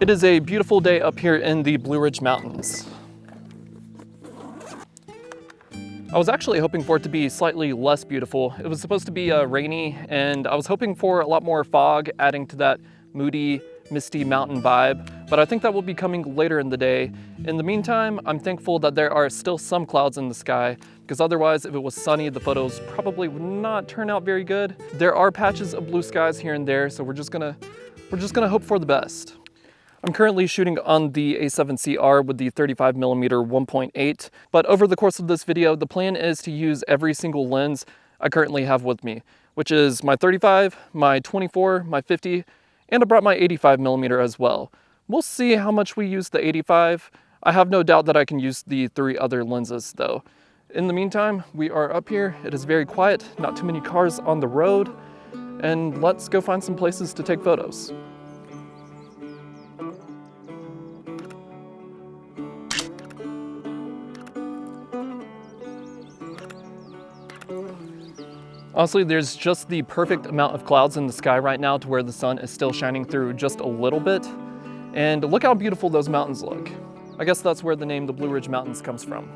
It is a beautiful day up here in the Blue Ridge Mountains. I was actually hoping for it to be slightly less beautiful. It was supposed to be rainy, and I was hoping for a lot more fog, adding to that moody, misty mountain vibe, but I think that will be coming later in the day. In the meantime, I'm thankful that there are still some clouds in the sky, because otherwise, if it was sunny, the photos probably would not turn out very good. There are patches of blue skies here and there, so we're just gonna hope for the best. I'm currently shooting on the A7CR with the 35mm 1.8, but over the course of this video, the plan is to use every single lens I currently have with me, which is my 35, my 24, my 50, and I brought my 85mm as well. We'll see how much we use the 85. I have no doubt that I can use the 3 other lenses though. In the meantime, we are up here. It is very quiet, not too many cars on the road, and let's go find some places to take photos. Honestly, there's just the perfect amount of clouds in the sky right now to where the sun is still shining through just a little bit. And look how beautiful those mountains look. I guess that's where the name the Blue Ridge Mountains comes from.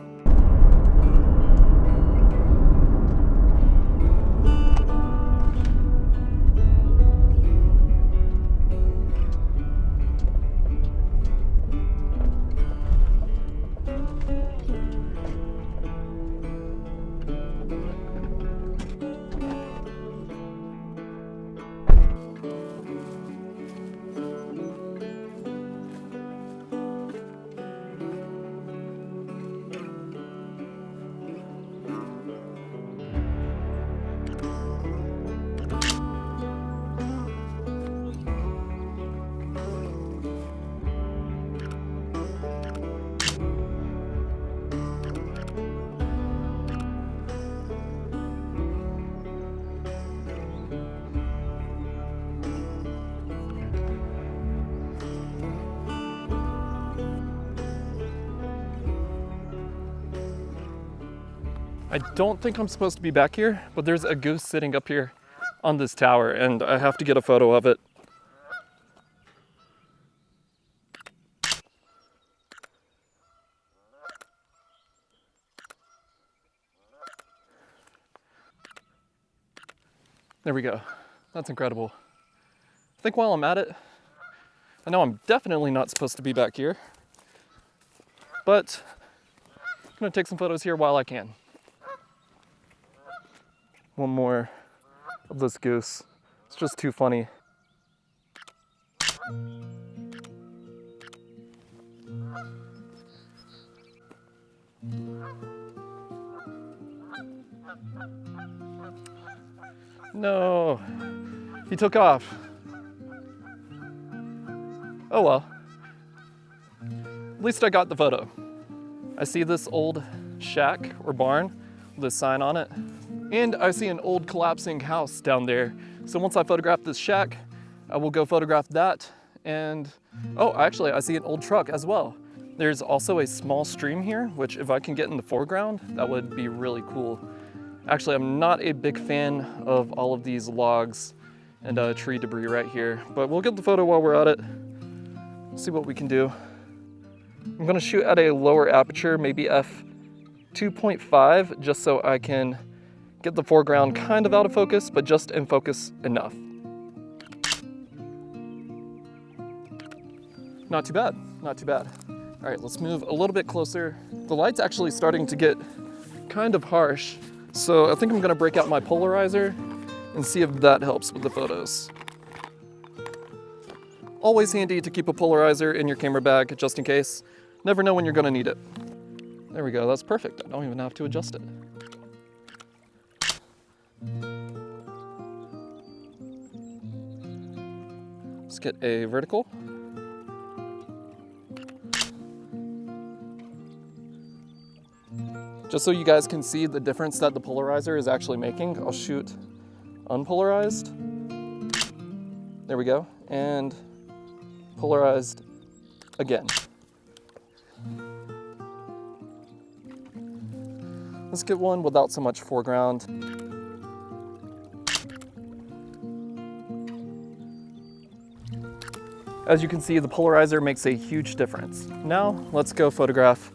I don't think I'm supposed to be back here, but there's a goose sitting up here on this tower, and I have to get a photo of it. There we go. That's incredible. I think while I'm at it, I know I'm definitely not supposed to be back here, but I'm gonna take some photos here while I can. One more of this goose. It's just too funny. No, he took off. Oh well. At least I got the photo. I see this old shack or barn with a sign on it. And I see an old collapsing house down there. So once I photograph this shack, I will go photograph that. And, oh, actually, I see an old truck as well. There's also a small stream here, which if I can get in the foreground, that would be really cool. Actually, I'm not a big fan of all of these logs and tree debris right here, but we'll get the photo while we're at it. See what we can do. I'm gonna shoot at a lower aperture, maybe f2.5, just so I can get the foreground kind of out of focus, but just in focus enough. Not too bad, not too bad. All right, let's move a little bit closer. The light's actually starting to get kind of harsh, so I think I'm gonna break out my polarizer and see if that helps with the photos. Always handy to keep a polarizer in your camera bag, just in case. Never know when you're gonna need it. There we go, that's perfect. I don't even have to adjust it. Let's get a vertical. Just so you guys can see the difference that the polarizer is actually making, I'll shoot unpolarized. There we go. And polarized again. Let's get one without so much foreground. As you can see, the polarizer makes a huge difference. Now, let's go photograph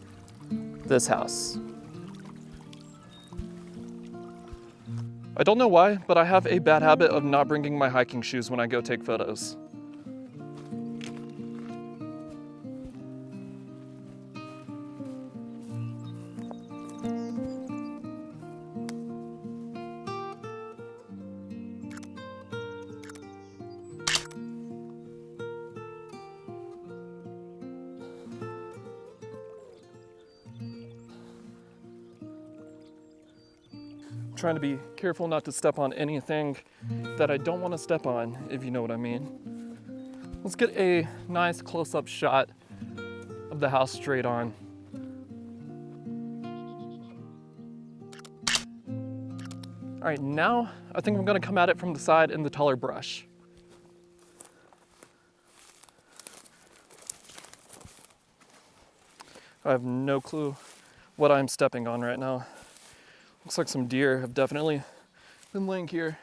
this house. I don't know why, but I have a bad habit of not bringing my hiking shoes when I go take photos. Trying to be careful not to step on anything that I don't want to step on, if you know what I mean. Let's get a nice close-up shot of the house straight on. All right, now I think I'm gonna come at it from the side in the taller brush. I have no clue what I'm stepping on right now. Looks like some deer have definitely been laying here,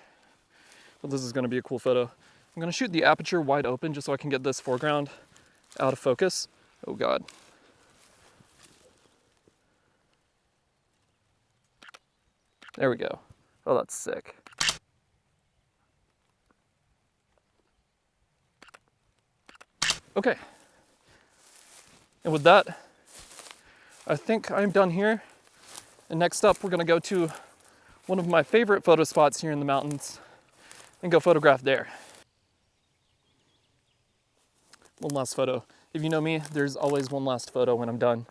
but this is gonna be a cool photo. I'm gonna shoot the aperture wide open just so I can get this foreground out of focus. Oh God. There we go. Oh, that's sick. Okay. And with that, I think I'm done here. And next up, we're gonna go to one of my favorite photo spots here in the mountains and go photograph there. One last photo. If you know me, there's always one last photo when I'm done.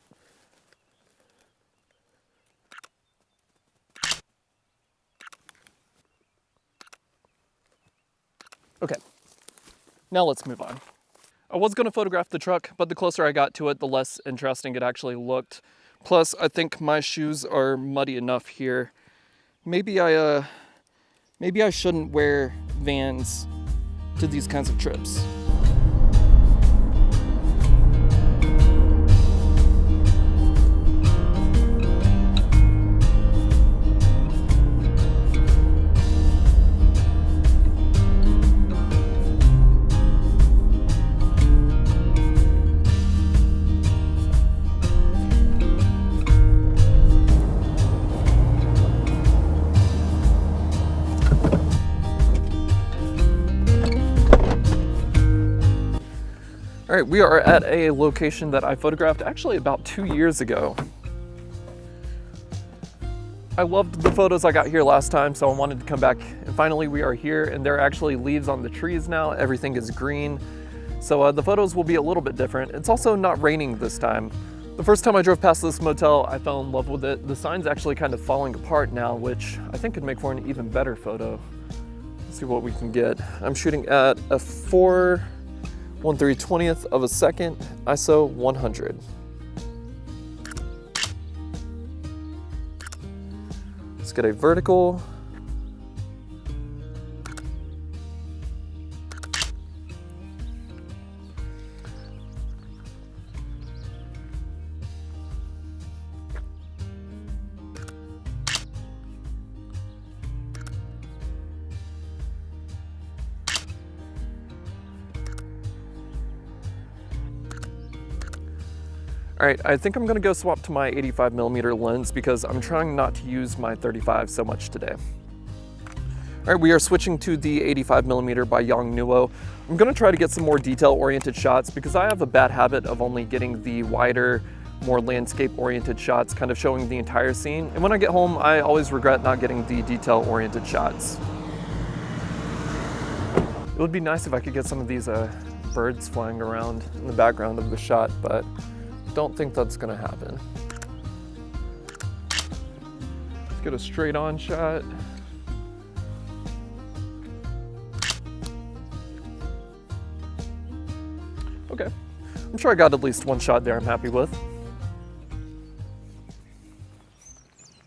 Okay, now let's move on. I was gonna photograph the truck, but the closer I got to it, the less interesting it actually looked. Plus, I think my shoes are muddy enough here. Maybe I shouldn't wear Vans to these kinds of trips. All right, we are at a location that I photographed actually about 2 years ago. I loved the photos I got here last time, so I wanted to come back. And finally we are here, and there are actually leaves on the trees now. Everything is green. So the photos will be a little bit different. It's also not raining this time. The first time I drove past this motel, I fell in love with it. The sign's actually kind of falling apart now, which I think could make for an even better photo. Let's see what we can get. I'm shooting at a 1/320th of a second, ISO 100. Let's get a vertical. All right, I think I'm gonna go swap to my 85mm lens because I'm trying not to use my 35 so much today. All right, we are switching to the 85mm by Yongnuo. I'm gonna try to get some more detail-oriented shots because I have a bad habit of only getting the wider, more landscape-oriented shots, kind of showing the entire scene. And when I get home, I always regret not getting the detail-oriented shots. It would be nice if I could get some of these birds flying around in the background of the shot, but don't think that's gonna happen. Let's get a straight on shot. Okay, I'm sure I got at least one shot there I'm happy with.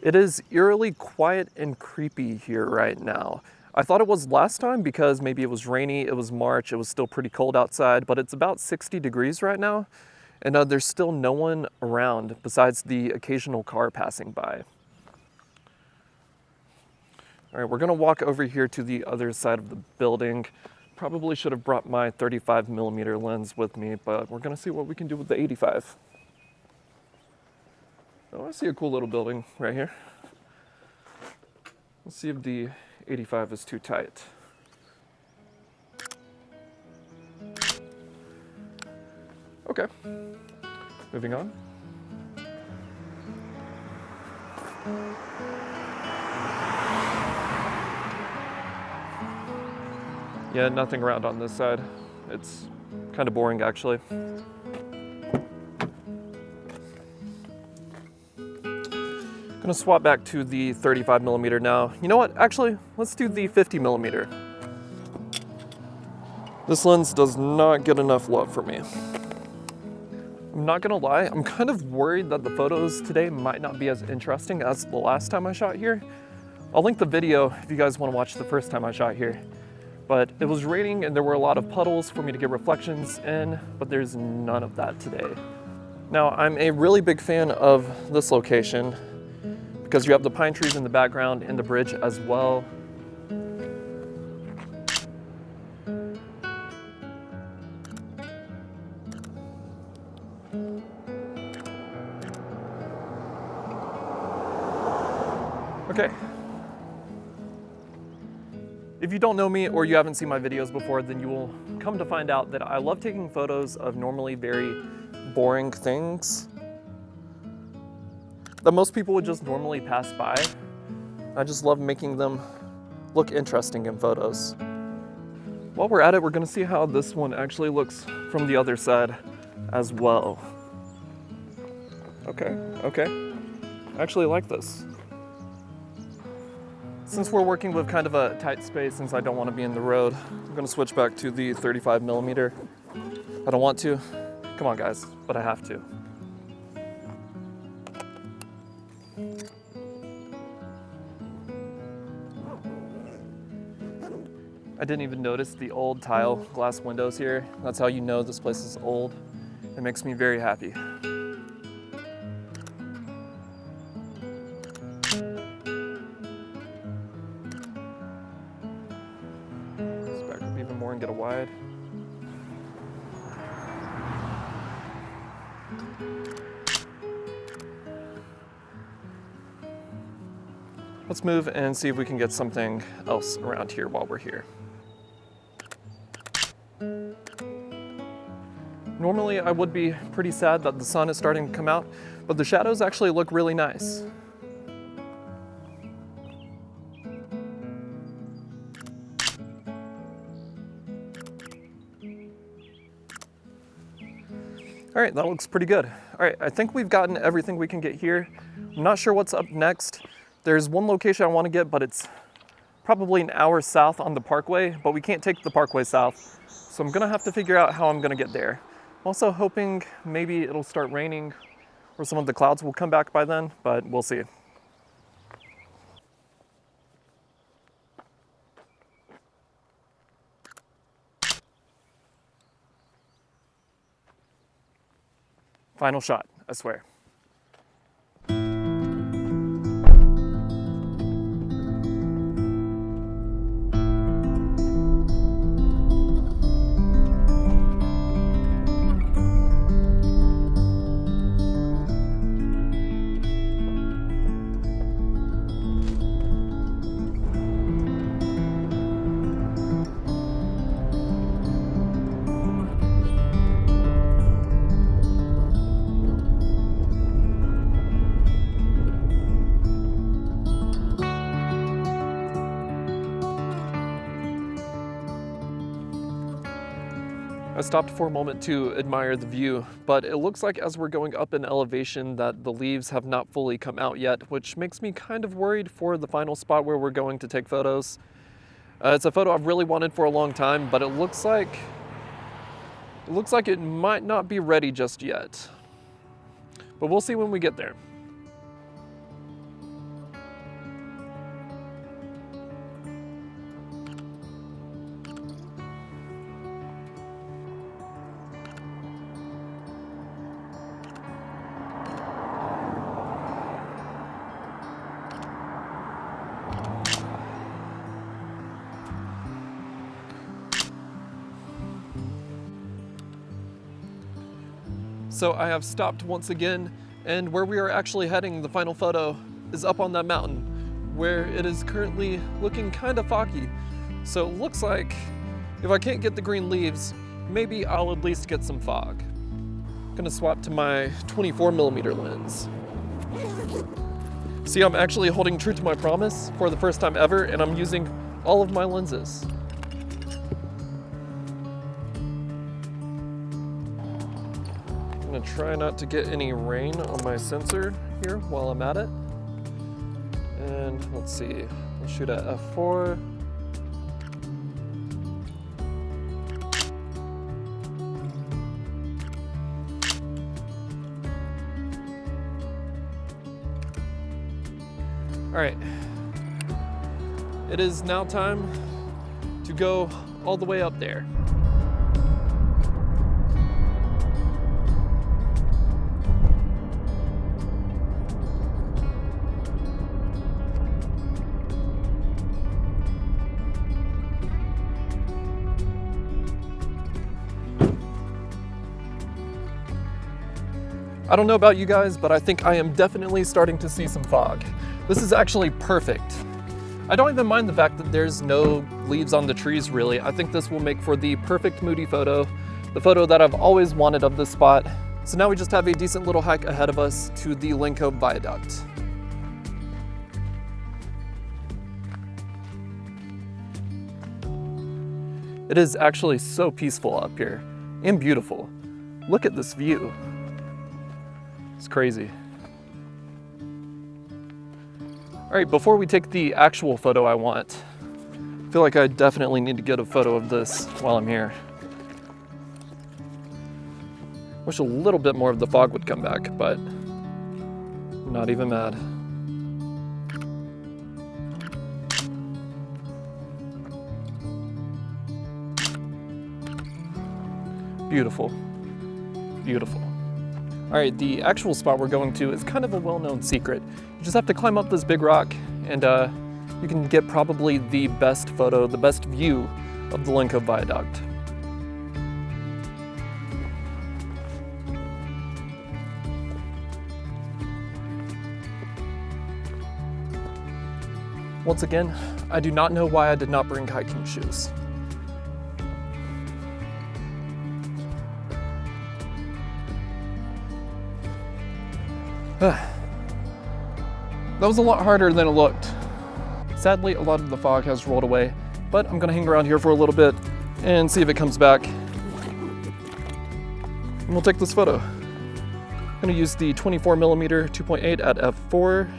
It is eerily quiet and creepy here right now. I thought it was last time because maybe it was rainy, it was March, it was still pretty cold outside, but it's about 60 degrees right now. And there's still no one around besides the occasional car passing by. All right, we're gonna walk over here to the other side of the building. Probably should have brought my 35mm lens with me, but we're gonna see what we can do with the 85. Oh, I see a cool little building right here. Let's see if the 85 is too tight. Okay, moving on. Yeah, nothing around on this side. It's kind of boring, actually. Gonna swap back to the 35mm now. You know what? Actually, let's do the 50mm. This lens does not get enough love for me. I'm not gonna lie, I'm kind of worried that the photos today might not be as interesting as the last time I shot here. I'll link the video if you guys want to watch the first time I shot here. But it was raining and there were a lot of puddles for me to get reflections in, but there's none of that today. Now, I'm a really big fan of this location because you have the pine trees in the background and the bridge as well. Okay. If you don't know me or you haven't seen my videos before, then you will come to find out that I love taking photos of normally very boring things that most people would just normally pass by. I just love making them look interesting in photos. While we're at it, we're gonna see how this one actually looks from the other side as well. Okay. I actually like this. Since we're working with kind of a tight space, since I don't want to be in the road, I'm gonna switch back to the 35mm. I don't want to. Come on, guys, but I have to. I didn't even notice the old tile glass windows here. That's how you know this place is old. It makes me very happy. More and get a wide. Let's move and see if we can get something else around here while we're here. Normally I would be pretty sad that the sun is starting to come out, but the shadows actually look really nice. All right, that looks pretty good. All right, I think we've gotten everything we can get here. I'm not sure what's up next. There's one location I want to get, but it's probably an hour south on the parkway, but we can't take the parkway south. So I'm gonna have to figure out how I'm gonna get there. I'm also hoping maybe it'll start raining or some of the clouds will come back by then, but we'll see. Final shot, I swear. I stopped for a moment to admire the view, but it looks like as we're going up in elevation that the leaves have not fully come out yet, which makes me kind of worried for the final spot where we're going to take photos. It's a photo I've really wanted for a long time, but it looks like it might not be ready just yet. But we'll see when we get there. So I have stopped once again, and where we are actually heading, the final photo, is up on that mountain, where it is currently looking kind of foggy. So it looks like if I can't get the green leaves, maybe I'll at least get some fog. I'm gonna swap to my 24mm lens. See, I'm actually holding true to my promise for the first time ever, and I'm using all of my lenses. I'm gonna try not to get any rain on my sensor here while I'm at it. And let's see, we'll shoot at f4. All right, it is now time to go all the way up there. I don't know about you guys, but I think I am definitely starting to see some fog. This is actually perfect. I don't even mind the fact that there's no leaves on the trees really. I think this will make for the perfect moody photo, the photo that I've always wanted of this spot. So now we just have a decent little hike ahead of us to the Linville Viaduct. It is actually so peaceful up here and beautiful. Look at this view. It's crazy. All right, before we take the actual photo I want, I feel like I definitely need to get a photo of this while I'm here. Wish a little bit more of the fog would come back, but I'm not even mad. Beautiful, beautiful. All right, the actual spot we're going to is kind of a well-known secret. You just have to climb up this big rock and you can get probably the best photo, the best view of the Linville Viaduct. Once again, I do not know why I did not bring hiking shoes. That was a lot harder than it looked. Sadly, a lot of the fog has rolled away, but I'm gonna hang around here for a little bit and see if it comes back. And we'll take this photo. I'm gonna use the 24mm 2.8 at f4.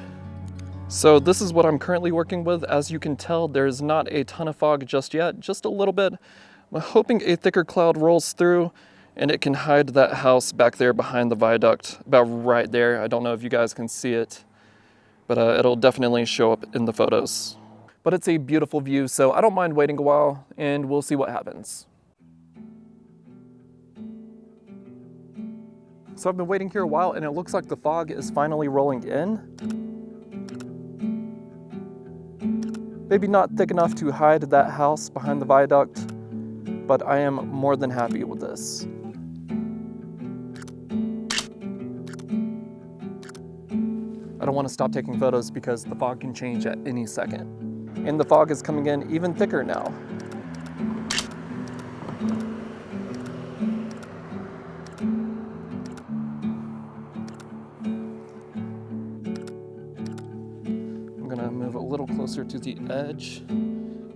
So this is what I'm currently working with. As you can tell, there's not a ton of fog just yet, just a little bit. I'm hoping a thicker cloud rolls through and it can hide that house back there behind the viaduct, about right there. I don't know if you guys can see it, but it'll definitely show up in the photos. But it's a beautiful view, so I don't mind waiting a while and we'll see what happens. So I've been waiting here a while and it looks like the fog is finally rolling in. Maybe not thick enough to hide that house behind the viaduct, but I am more than happy with this. I don't want to stop taking photos because the fog can change at any second. And the fog is coming in even thicker now. I'm gonna move a little closer to the edge.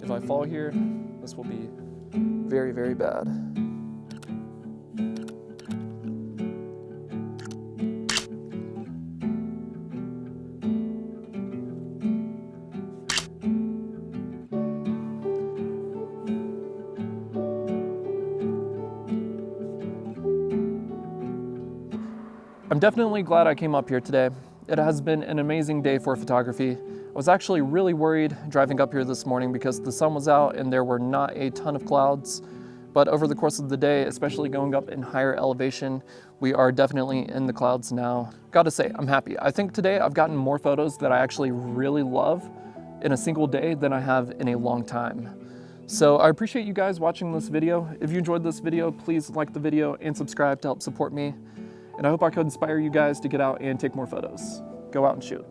If I fall here, this will be very, very bad. I'm definitely glad I came up here today. It has been an amazing day for photography. I was actually really worried driving up here this morning because the sun was out and there were not a ton of clouds. But over the course of the day, especially going up in higher elevation, we are definitely in the clouds now. Gotta say, I'm happy. I think today I've gotten more photos that I actually really love in a single day than I have in a long time. So I appreciate you guys watching this video. If you enjoyed this video, please like the video and subscribe to help support me. and I hope I could inspire you guys to get out and take more photos. Go out and shoot.